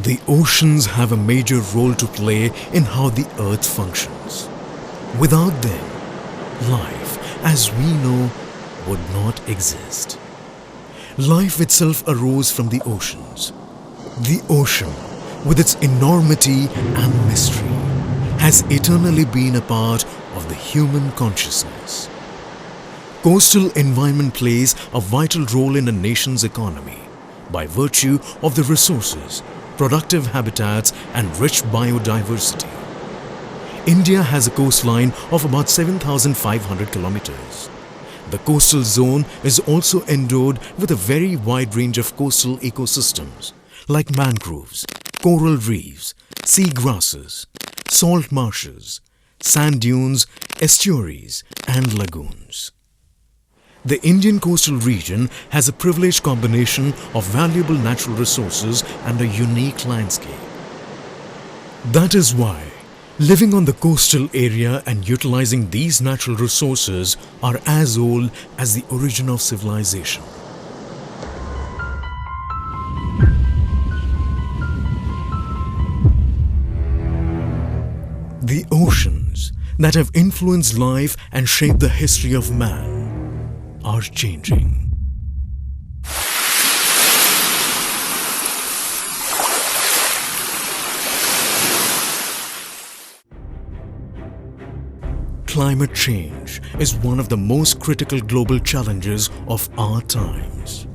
The oceans have a major role to play in how the earth functions. Without them, life, as we know, would not exist. Life itself arose from the oceans. The ocean, with its enormity and mystery, has eternally been a part of the human consciousness. Coastal environment plays a vital role in a nation's economy by virtue of the resources, productive habitats and rich biodiversity. India has a coastline of about 7,500 kilometers. The coastal zone is also endowed with a very wide range of coastal ecosystems like mangroves, coral reefs, sea grasses, salt marshes, sand dunes, estuaries and lagoons. The Indian coastal region has a privileged combination of valuable natural resources and a unique landscape. That is why living on the coastal area and utilizing these natural resources are as old as the origin of civilization. The oceans that have influenced life and shaped the history of man are changing. Climate change is one of the most critical global challenges of our times.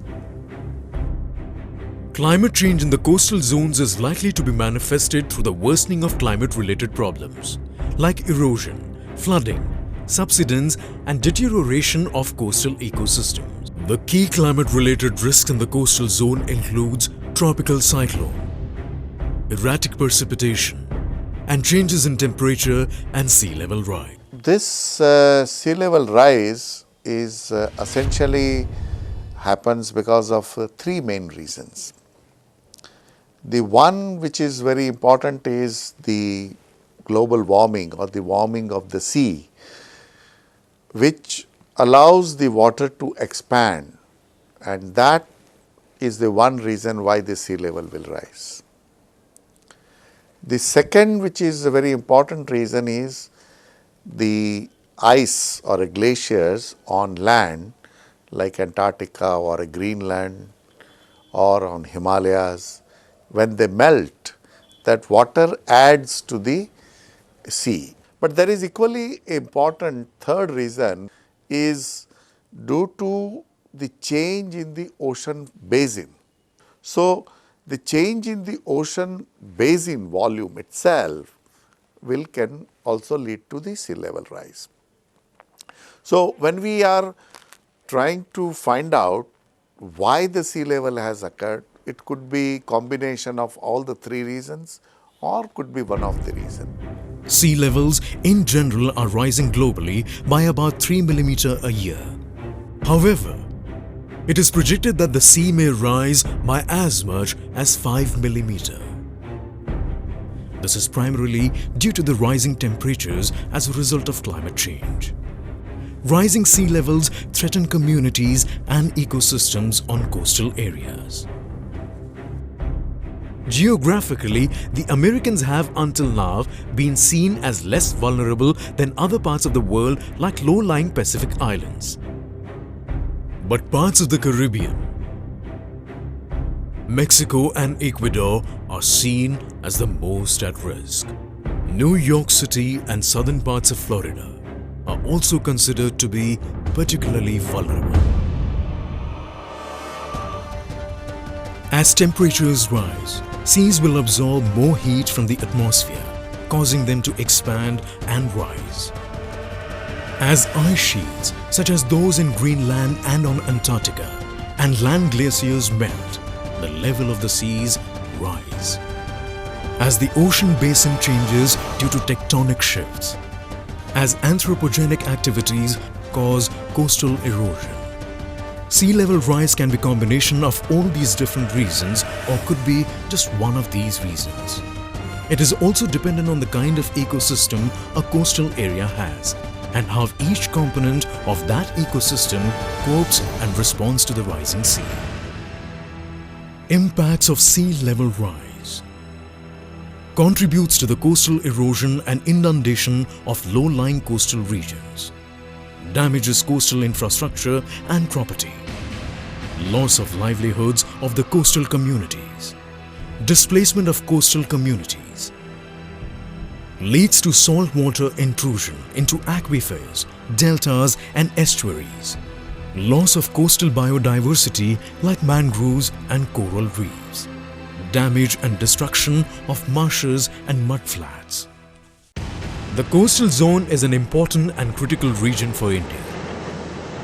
Climate change in the coastal zones is likely to be manifested through the worsening of climate-related problems like erosion, flooding, subsidence and deterioration of coastal ecosystems. The key climate-related risks in the coastal zone includes tropical cyclone, erratic precipitation and changes in temperature and sea level rise. This sea level rise is essentially happens because of three main reasons. The one which is very important is the global warming or the warming of the sea, which allows the water to expand, and that is the one reason why the sea level will rise. The second, which is a very important reason, is the ice or glaciers on land like Antarctica or Greenland or on Himalayas. When they melt, that water adds to the sea. But there is equally important third reason is due to the change in the ocean basin. So, the change in the ocean basin volume itself can also lead to the sea level rise. So, when we are trying to find out why the sea level has occurred, it could be combination of all the three reasons or could be one of the reasons. Sea levels in general are rising globally by about 3 mm a year. However, it is projected that the sea may rise by as much as 5 mm. This is primarily due to the rising temperatures as a result of climate change. Rising sea levels threaten communities and ecosystems on coastal areas. Geographically, the Americans have until now been seen as less vulnerable than other parts of the world like low-lying Pacific islands. But parts of the Caribbean, Mexico and Ecuador are seen as the most at risk. New York City and southern parts of Florida are also considered to be particularly vulnerable. As temperatures rise, seas will absorb more heat from the atmosphere, causing them to expand and rise. As ice sheets, such as those in Greenland and on Antarctica, and land glaciers melt, the level of the seas rise. As the ocean basin changes due to tectonic shifts, as anthropogenic activities cause coastal erosion. Sea level rise can be a combination of all these different reasons or could be just one of these reasons. It is also dependent on the kind of ecosystem a coastal area has and how each component of that ecosystem copes and responds to the rising sea. Impacts of sea level rise. contributes to the coastal erosion and inundation of low-lying coastal regions, damages coastal infrastructure and property, loss of livelihoods of the coastal communities, displacement of coastal communities, leads to saltwater intrusion into aquifers, deltas and estuaries, loss of coastal biodiversity like mangroves and coral reefs, damage and destruction of marshes and mudflats. The coastal zone is an important and critical region for India.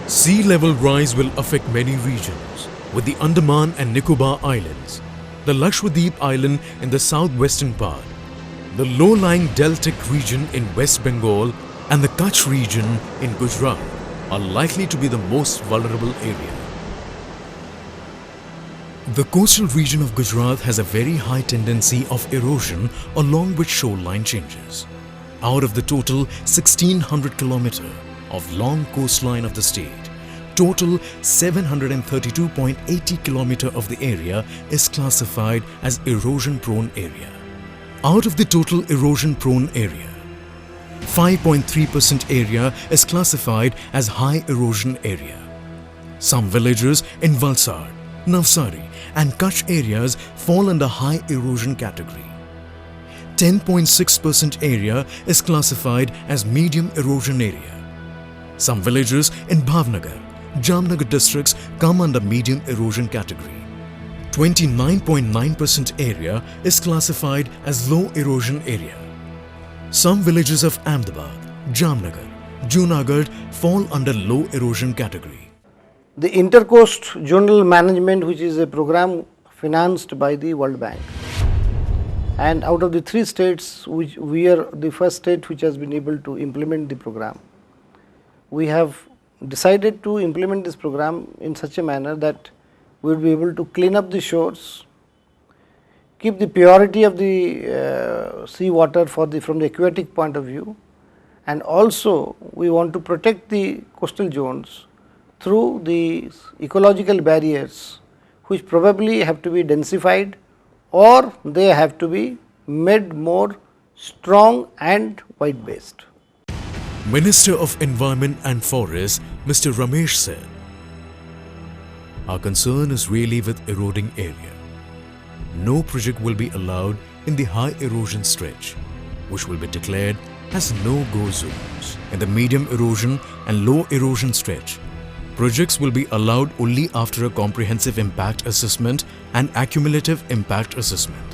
Sea level rise will affect many regions, with the Andaman and Nicobar Islands, the Lakshadweep Island in the southwestern part, the low-lying deltic region in West Bengal and the Kutch region in Gujarat are likely to be the most vulnerable area. The coastal region of Gujarat has a very high tendency of erosion along with shoreline changes. Out of the total 1600 km of long coastline of the state, total 732.80 km of the area is classified as erosion-prone area. Out of the total erosion-prone area, 5.3% area is classified as high erosion area. Some villages in Valsad, Navsari and Kutch areas fall under high erosion category. 10.6% area is classified as medium erosion area. Some villages in Bhavnagar, Jamnagar districts come under medium erosion category. 29.9% area is classified as low erosion area. Some villages of Ahmedabad, Jamnagar, Junagadh fall under low erosion category. The Intercoast Zonal Management, which is a program financed by the World Bank, and out of the 3 states, which we are the first state which has been able to implement the program, we have decided to implement this program in such a manner that we will be able to clean up the shores, keep the purity of the sea water from the aquatic point of view, and also we want to protect the coastal zones through the ecological barriers, which probably have to be densified or they have to be made more strong and wide based. Minister of Environment and Forests, Mr. Ramesh said, "Our concern is really with eroding area. No project will be allowed in the high erosion stretch, which will be declared as no-go zones. In the medium erosion and low erosion stretch, projects will be allowed only after a comprehensive impact assessment and accumulative impact assessment."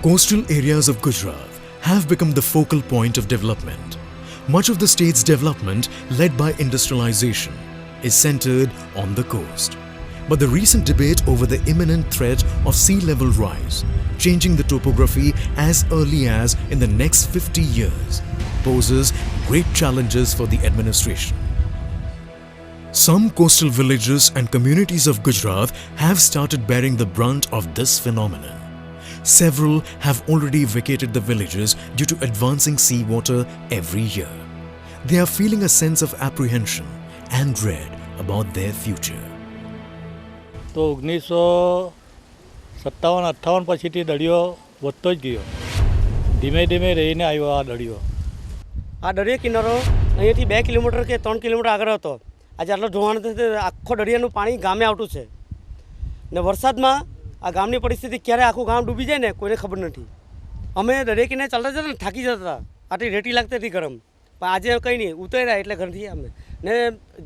Coastal areas of Gujarat have become the focal point of development. Much of the state's development, led by industrialization, is centered on the coast. But the recent debate over the imminent threat of sea level rise, changing the topography as early as in the next 50 years, poses great challenges for the administration. Some coastal villages and communities of Gujarat have started bearing the brunt of this phenomenon. Several have already vacated the villages due to advancing seawater every year. They are feeling a sense of apprehension and dread about their future. તો 1957-58 પછીથી દરિયો વધતો જ ગયો. ધીમે ધીમે રહીને આવ્યો આ દરિયો. આ દરિયા કિનારો અહીંયાથી 2 કિલોમીટર કે 3 કિલોમીટર આગળ હતો. આજે આટલો ધોવાણ થશે, આખો દરિયાનું પાણી ગામે આવતું છે ને વરસાદમાં આ ગામની પરિસ્થિતિ ક્યારે આખું ગામ ડૂબી જાય ને કોઈને ખબર નથી. અમે દરિયા કિનારે ચાલતા જતા ને થાકી જતા હતા, આટલી રેતી લાગતી હતી ગરમ, પણ આજે કંઈ નહીં, ઉતર્યા એટલે ઘરથી અમે ને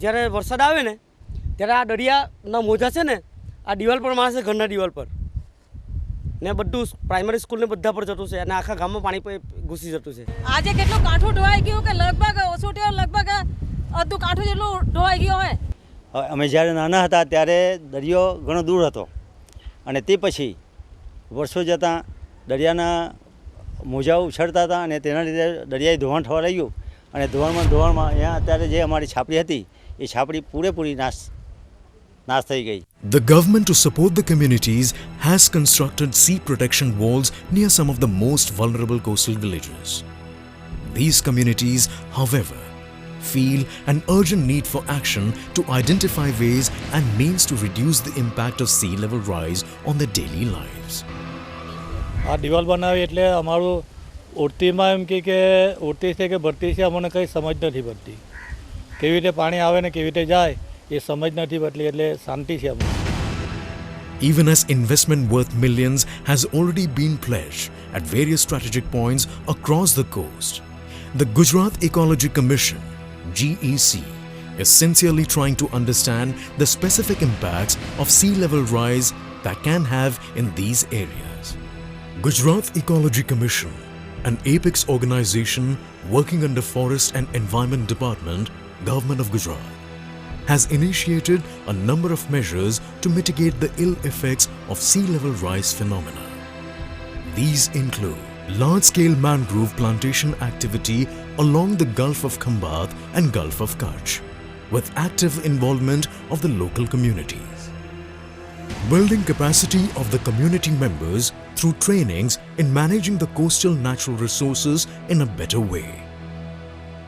જ્યારે વરસાદ આવે ને ત્યારે આ દરિયાના મોજા છે ને આ દિવાલ પર માણસે ઘરના દિવાલ પર ને બધું પ્રાઇમરી સ્કૂલ ને બધા પર જતું છે અને આખા ગામમાં પાણી ઘૂસી જતું છે. આજે કેટલું કાંઠું ઢોવાઈ ગયું કે લગભગ ઓછું લગભગ અડધું કાંઠું જેટલું ઢોવાઈ ગયું હોય. અમે જ્યારે નાના હતા ત્યારે દરિયો ઘણો દૂર હતો અને તે પછી વર્ષો જતાં દરિયાના મોજાઓ ઉછળતા હતા અને તેના લીધે દરિયાઈ ધોવાણ થવા લાગ્યું અને ધોવાણમાં અહીંયા અત્યારે જે અમારી છાપડી હતી એ છાપડી પૂરેપૂરી નાશ થઈ ગઈ. The government, to support the communities, has constructed sea protection walls near some of the most vulnerable coastal villages. These communities, however, feel an urgent need for action to identify ways and means to reduce the impact of sea level rise on their daily lives. આ દિવાલ બનાવી એટલે અમારું ઉડતીમાં એમ કે ઉડતી છે કે ભરતી છે અમને કંઈ સમજ નથી પડતી. કેવી રીતે પાણી આવે ને કેવી રીતે જાય એ સમજ નથી પડતી એટલે શાંતિ છે અમને. Even as investment worth millions has already been pledged at various strategic points across the coast, the Gujarat Ecology Commission, GEC, is sincerely trying to understand the specific impacts of sea level rise that can have in these areas. Gujarat Ecology Commission, an apex organization working under Forest and Environment Department, Government of Gujarat, has initiated a number of measures to mitigate the ill effects of sea level rise phenomena. These include large-scale mangrove plantation activity along the Gulf of Khambat and Gulf of Kutch, with active involvement of the local communities. Building capacity of the community members through trainings in managing the coastal natural resources in a better way.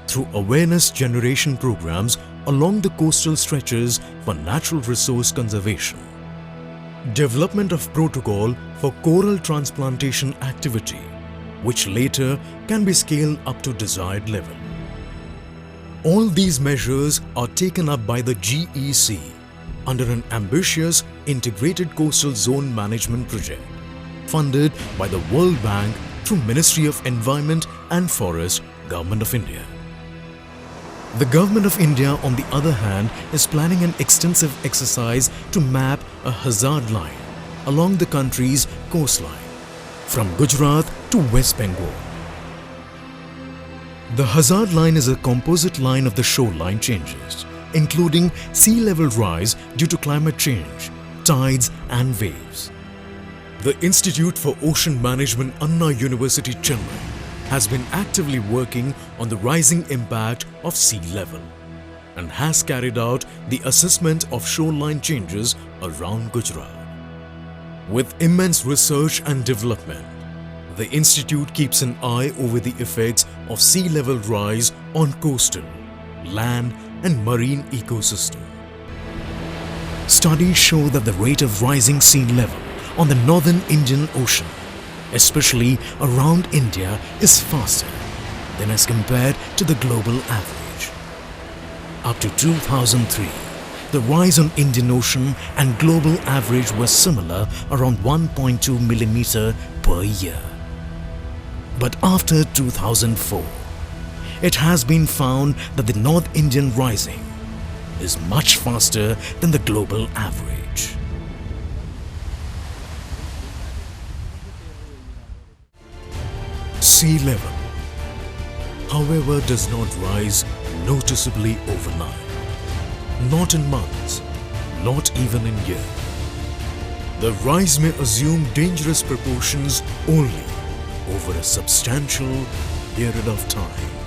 Through awareness generation programs along the coastal stretches for natural resource conservation. Development of protocol for coral transplantation activity, which later can be scaled up to desired level. All these measures are taken up by the GEC under an ambitious integrated coastal zone management project funded by the World Bank through Ministry of Environment and Forest, Government of India. The Government of India, on the other hand, is planning an extensive exercise to map a hazard line along the country's coastline from Gujarat to West Bengal. The hazard line is a composite line of the shoreline changes, including sea level rise due to climate change, tides and waves. The Institute for Ocean Management, Anna University, Chennai, has been actively working on the rising impact of sea level and has carried out the assessment of shoreline changes around Gujarat. With immense research and development, the institute keeps an eye over the effects of sea level rise on coastal, land and marine ecosystem. Studies show that the rate of rising sea level on the northern Indian Ocean, especially around India, is faster than as compared to the global average. Up to 2003, the rise on Indian Ocean and global average was similar, around 1.2 millimeter per year. But after 2004, it has been found that the North Indian rising is much faster than the global average. Sea level, however, does not rise noticeably overnight. Not in months, not even in years. The rise may assume dangerous proportions only over a substantial period of time.